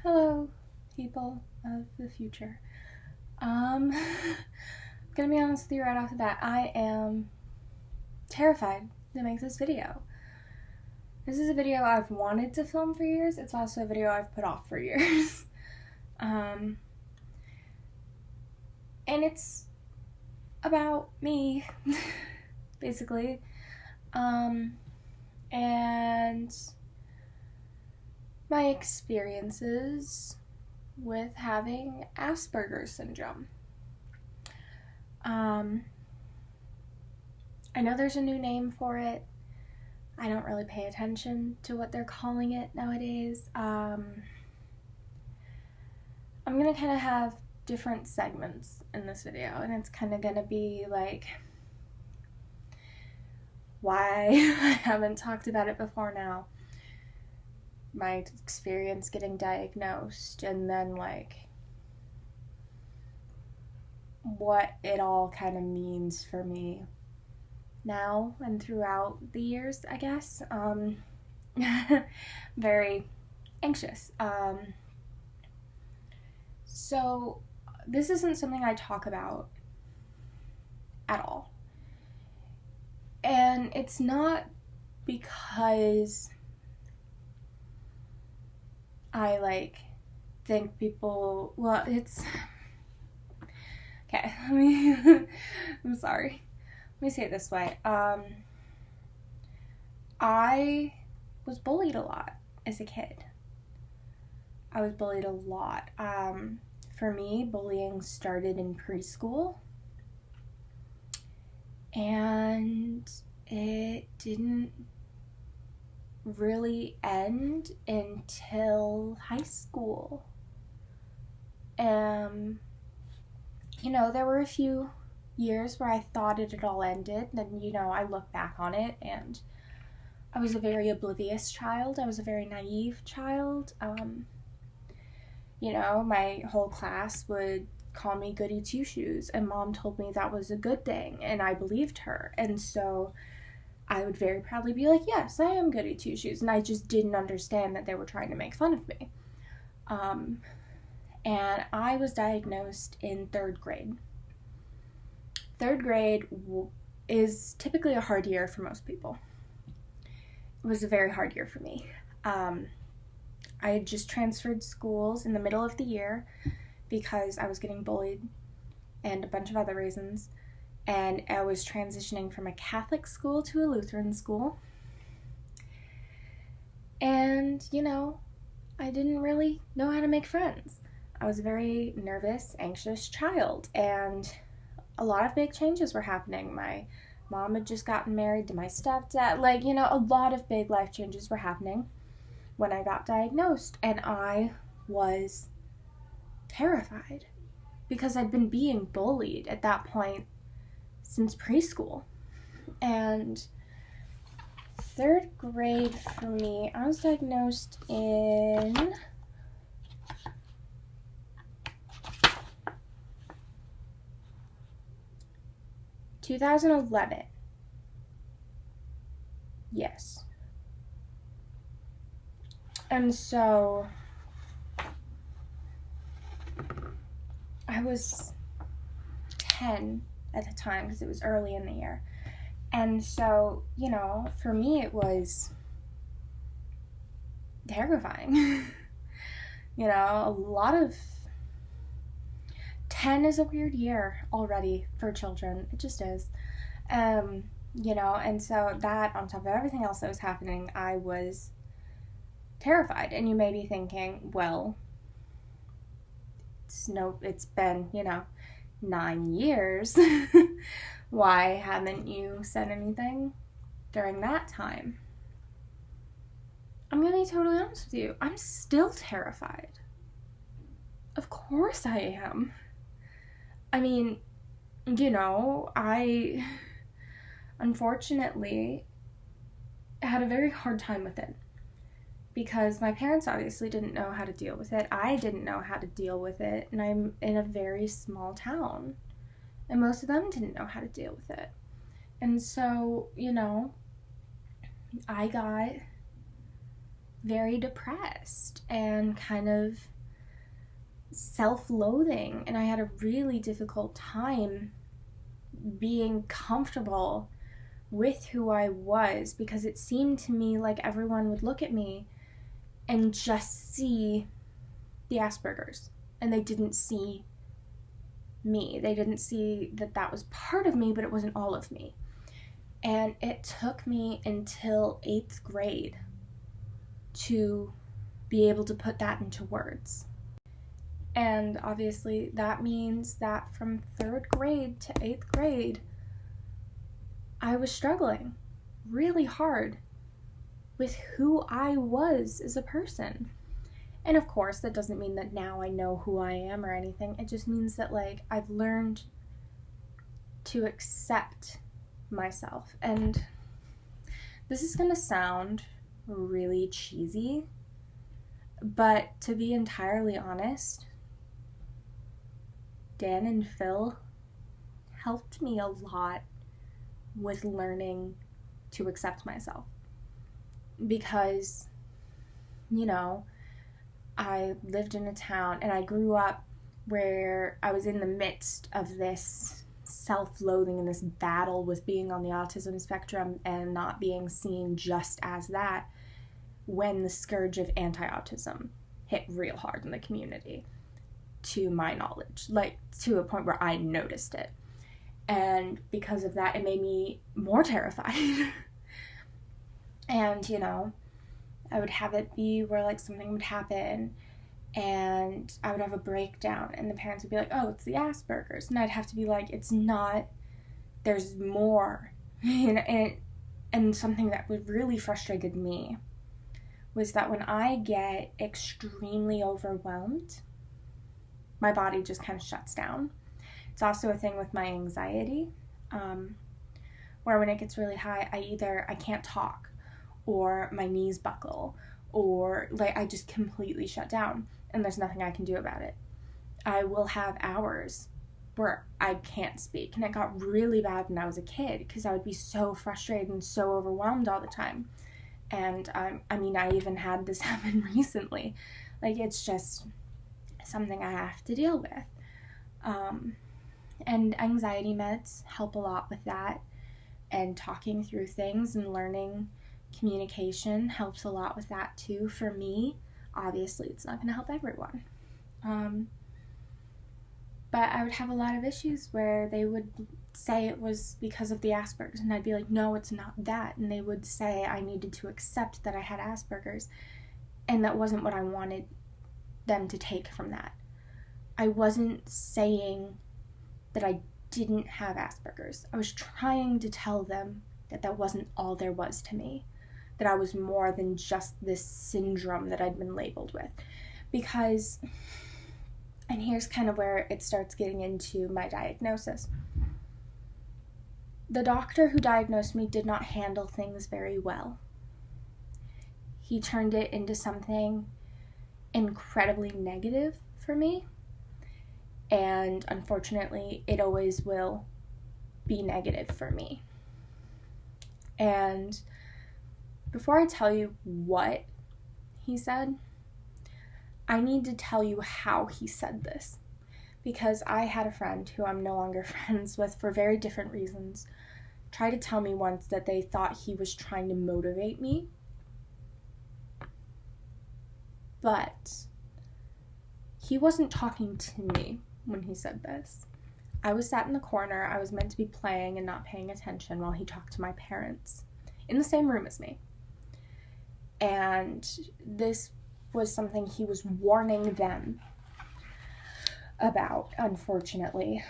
Hello, people of the future. I'm gonna be honest with you right off the bat. I am terrified to make this video. This is a video I've wanted to film for years. It's also a video I've put off for years. And it's about me, basically. And my experiences with having Asperger syndrome. I know there's a new name for it. I don't really pay attention to what they're calling it nowadays. I'm gonna kind of have different segments in this video, and it's kind of gonna be like why I haven't talked about it before now, my experience getting diagnosed, and then like what it all kind of means for me now and throughout the years, I guess. Very anxious. So this isn't something I talk about at all. And it's not because I think people, well, it's okay, I'm sorry. Let me say it this way. I was bullied a lot as a kid. I was bullied a lot. For me, bullying started in preschool, and it didn't really end until high school. There were a few years where I thought it had all ended, and I look back on it, and I was a very oblivious child. I was a very naive child. My whole class would call me goody two-shoes, and mom told me that was a good thing, and I believed her. And so I would very proudly be like, yes, I am goody two-shoes, and I just didn't understand that they were trying to make fun of me. And I was diagnosed in third grade. Third grade is typically a hard year for most people. It was a very hard year for me. I had just transferred schools in the middle of the year because I was getting bullied and a bunch of other reasons. And I was transitioning from a Catholic school to a Lutheran school. And, I didn't really know how to make friends. I was a very nervous, anxious child, and a lot of big changes were happening. My mom had just gotten married to my stepdad. A lot of big life changes were happening when I got diagnosed, and I was terrified because I'd been being bullied at that point since preschool. And third grade for me, I was diagnosed in 2011. Yes. And so I was 10 at the time because it was early in the year. And so, for me it was terrifying. A lot of 10 is a weird year already for children. It just is. And so that on top of everything else that was happening, I was terrified. And you may be thinking, well, it's been, 9 years. Why haven't you said anything during that time? I'm going to be totally honest with you. I'm still terrified. Of course I am. I mean, I unfortunately had a very hard time with it because my parents obviously didn't know how to deal with it. I didn't know how to deal with it, and I'm in a very small town, and most of them didn't know how to deal with it. And so, I got very depressed and kind of self-loathing, and I had a really difficult time being comfortable with who I was, because it seemed to me like everyone would look at me and just see the Asperger's, and they didn't see me. They didn't see that that was part of me, but it wasn't all of me. And it took me until 8th grade to be able to put that into words. And obviously that means that from 3rd grade to 8th grade, I was struggling really hard with who I was as a person. And of course, that doesn't mean that now I know who I am or anything. It just means that, like, I've learned to accept myself. And this is gonna sound really cheesy, but to be entirely honest, Dan and Phil helped me a lot with learning to accept myself. Because, you know, I lived in a town and I grew up where I was in the midst of this self-loathing and this battle with being on the autism spectrum and not being seen just as that, when the scourge of anti-autism hit real hard in the community, to my knowledge, like to a point where I noticed it. And because of that, it made me more terrified. And, you know, I would have it be where, like, something would happen and I would have a breakdown and the parents would be like, oh, it's the Asperger's. And I'd have to be like, it's not, there's more. And something that would really frustrated me was that when I get extremely overwhelmed, my body just kind of shuts down. It's also a thing with my anxiety, where when it gets really high, I can't talk, or my knees buckle, or like I just completely shut down and there's nothing I can do about it. I will have hours where I can't speak, and it got really bad when I was a kid because I would be so frustrated and so overwhelmed all the time. And I mean, I even had this happen recently. Like, it's just something I have to deal with. And anxiety meds help a lot with that, and talking through things and learning communication helps a lot with that too. For me, obviously it's not going to help everyone, but I would have a lot of issues where they would say it was because of the Asperger's, and I'd be like, no, it's not that. And they would say I needed to accept that I had Asperger's, and that wasn't what I wanted them to take from that. I wasn't saying that I didn't have Asperger's. I was trying to tell them that that wasn't all there was to me, that I was more than just this syndrome that I'd been labeled with. Because, and here's kind of where it starts getting into my diagnosis. The doctor who diagnosed me did not handle things very well. He turned it into something incredibly negative for me. And unfortunately, it always will be negative for me. And before I tell you what he said, I need to tell you how he said this. Because I had a friend who I'm no longer friends with for very different reasons try to tell me once that they thought he was trying to motivate me. But he wasn't talking to me when he said this. I was sat in the corner. I was meant to be playing and not paying attention while he talked to my parents in the same room as me. And this was something he was warning them about, unfortunately.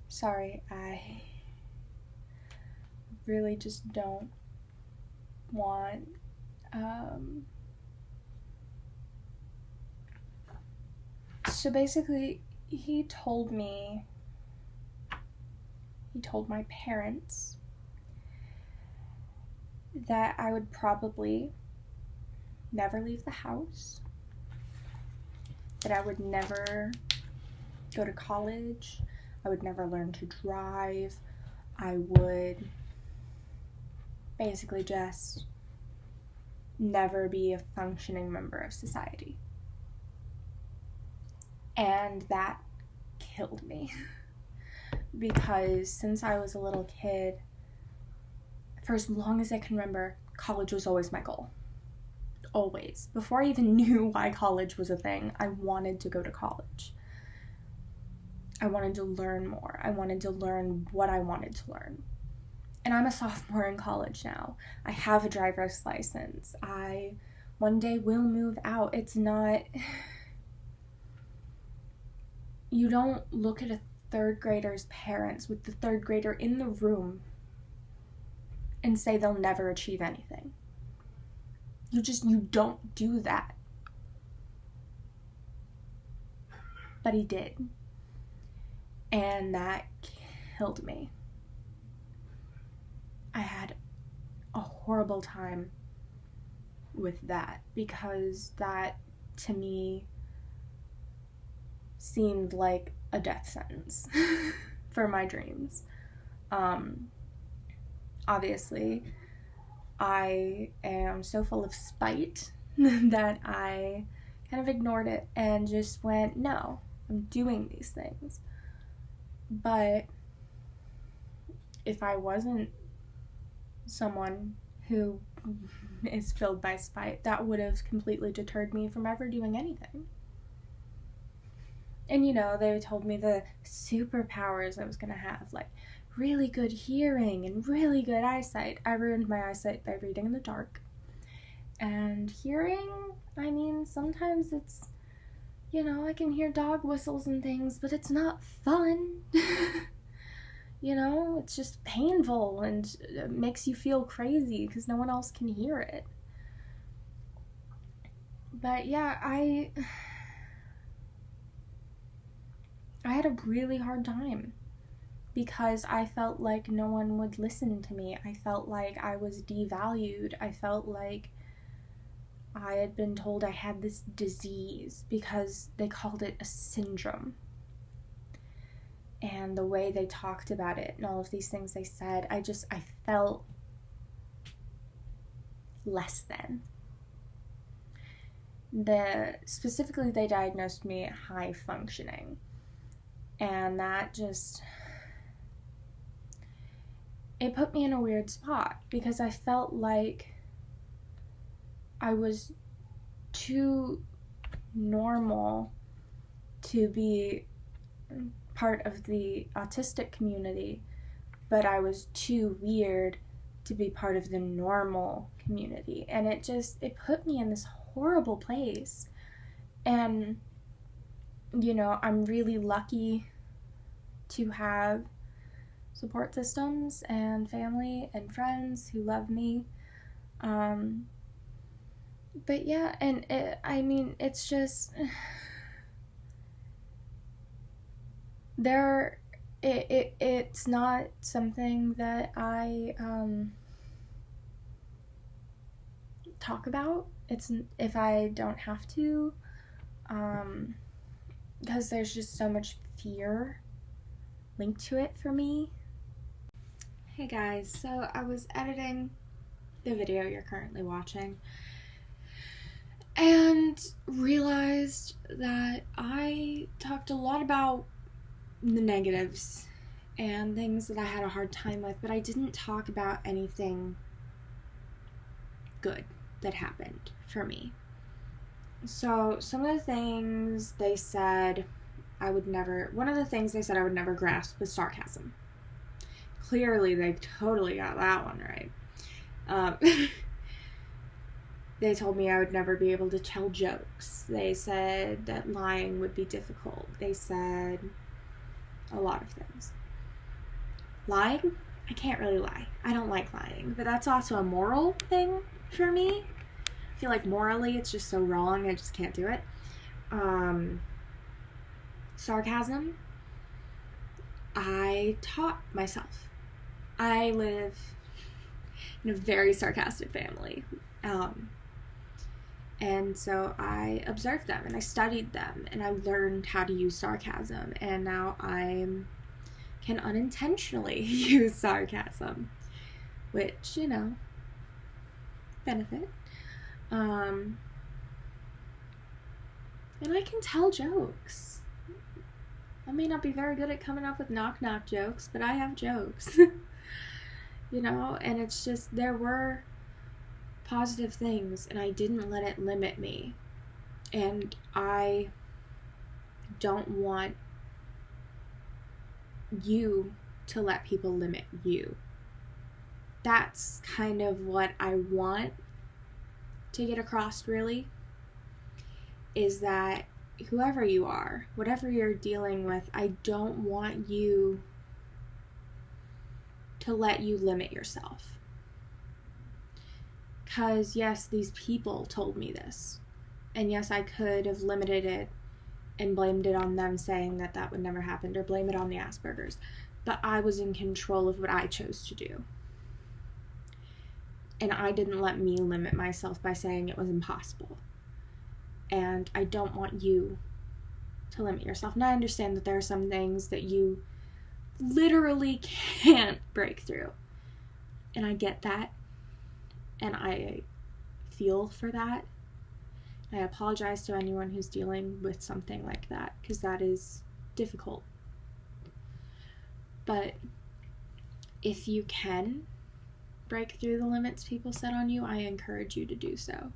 Sorry, I really just don't want, so basically, he told my parents that I would probably never leave the house, that I would never go to college. I would never learn to drive. I would basically just never be a functioning member of society. And that killed me. Because since I was a little kid, for as long as I can remember, college was always my goal. Always. Before I even knew why college was a thing, I wanted to go to college. I wanted to learn more. I wanted to learn what I wanted to learn. And I'm a sophomore in college now. I have a driver's license. I one day will move out. It's not... You don't look at a third grader's parents with the third grader in the room and say they'll never achieve anything. You don't do that. But he did. And that killed me. I had a horrible time with that because that, to me, seemed like a death sentence for my dreams. Obviously, I am so full of spite that I kind of ignored it and just went, no, I'm doing these things. But if I wasn't someone who is filled by spite, that would have completely deterred me from ever doing anything. And they told me the superpowers I was going to have, like really good hearing and really good eyesight. I ruined my eyesight by reading in the dark. And hearing, I mean, sometimes it's, I can hear dog whistles and things, but it's not fun. It's just painful and it makes you feel crazy because no one else can hear it. But yeah, I had a really hard time because I felt like no one would listen to me. I felt like I was devalued. I felt like I had been told I had this disease because they called it a syndrome. And the way they talked about it and all of these things they said, I felt less than. Specifically, they diagnosed me high functioning. And that just, it put me in a weird spot because I felt like I was too normal to be part of the autistic community, but I was too weird to be part of the normal community. And it put me in this horrible place. And I'm really lucky to have support systems and family and friends who love me. But yeah, and it's just, it's not something that I talk about. It's if I don't have to, because there's just so much fear linked to it for me. Hey guys, so I was editing the video you're currently watching and realized that I talked a lot about the negatives and things that I had a hard time with, but I didn't talk about anything good that happened for me. So some of the things they said one of the things they said I would never grasp was sarcasm. Clearly they totally got that one right. They told me I would never be able to tell jokes. They said that lying would be difficult. They said a lot of things. Lying? I can't really lie. I don't like lying. But that's also a moral thing for me. I feel like morally it's just so wrong. I just can't do it. Sarcasm. I taught myself. I live in a very sarcastic family. And so I observed them and I studied them and I learned how to use sarcasm, and now I can unintentionally use sarcasm, which, benefit. And I can tell jokes. I may not be very good at coming up with knock-knock jokes, but I have jokes. And it's just, there were positive things, and I didn't let it limit me. And I don't want you to let people limit you. That's kind of what I want to get across, really, is that whoever you are, whatever you're dealing with, I don't want you to let you limit yourself. Because yes, these people told me this. And yes, I could have limited it and blamed it on them, saying that that would never happen, or blame it on the Asperger's. But I was in control of what I chose to do. And I didn't let me limit myself by saying it was impossible. And I don't want you to limit yourself. And I understand that there are some things that you literally can't break through. And I get that. And I feel for that. I apologize to anyone who's dealing with something like that, because that is difficult. But if you can break through the limits people set on you, I encourage you to do so.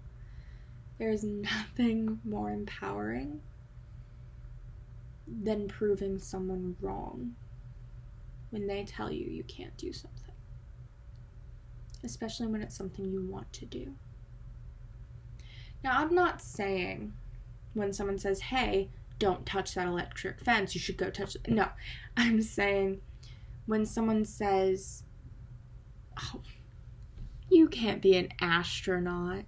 There is nothing more empowering than proving someone wrong when they tell you you can't do something. Especially when it's something you want to do. Now, I'm not saying when someone says, hey, don't touch that electric fence, you should go touch it. No, I'm saying when someone says, oh, you can't be an astronaut,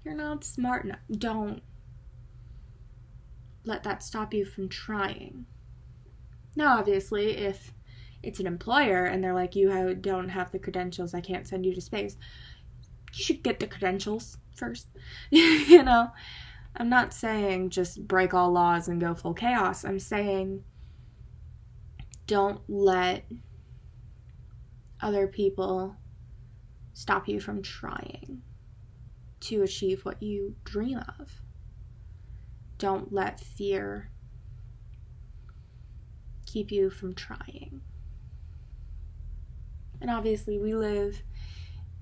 you're not smart enough, don't let that stop you from trying. Now, obviously, if it's an employer and they're like, you don't have the credentials, I can't send you to space, you should get the credentials first. I'm not saying just break all laws and go full chaos. I'm saying don't let other people stop you from trying to achieve what you dream of. Don't let fear keep you from trying. And obviously we live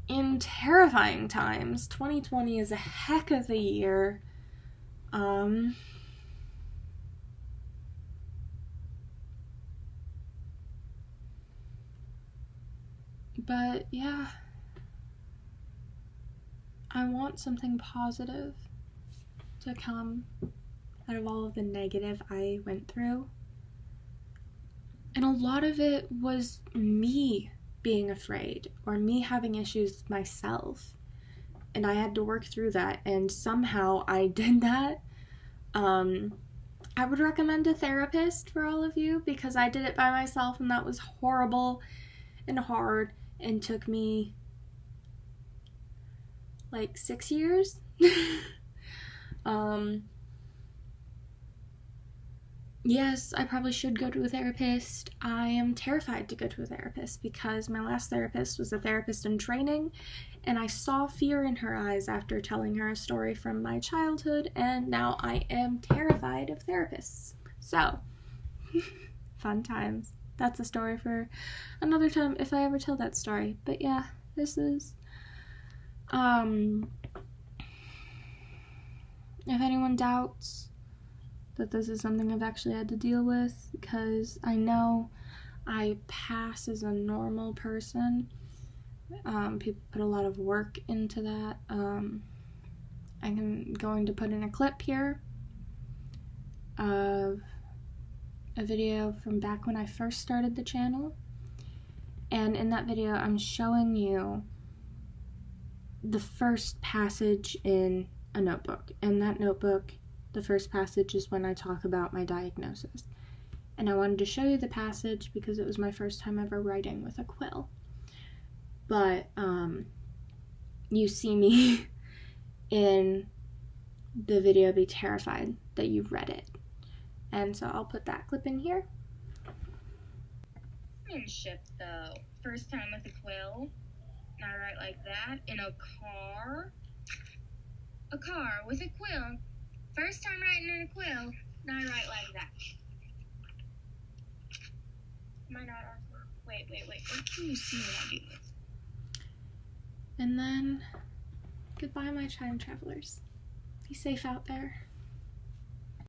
in terrifying times. 2020 is a heck of a year. But yeah, I want something positive to come out of all of the negative I went through. And a lot of it was me being afraid, or me having issues with myself. And I had to work through that, and somehow I did that. I would recommend a therapist for all of you, because I did it by myself, and that was horrible and hard, and took me like 6 years. Yes, I probably should go to a therapist. I am terrified to go to a therapist because my last therapist was a therapist in training, and I saw fear in her eyes after telling her a story from my childhood, and now I am terrified of therapists. So, fun times. That's a story for another time if I ever tell that story. But yeah, this is, if anyone doubts that this is something I've actually had to deal with, because I know I pass as a normal person. People put a lot of work into that. I'm going to put in a clip here of a video from back when I first started the channel. And in that video, I'm showing you the first passage in a notebook. And that notebook, the first passage is when I talk about my diagnosis. And I wanted to show you the passage because it was my first time ever writing with a quill. But, you see me in the video be terrified that you've read it. And so I'll put that clip in here. Ship though. First time with a quill. Not right like that. In a car. A car with a quill. First time writing in a quill. Not right like that. Am I not awkward? Wait. What can you see when I do this? And then, goodbye, my time travelers. Be safe out there.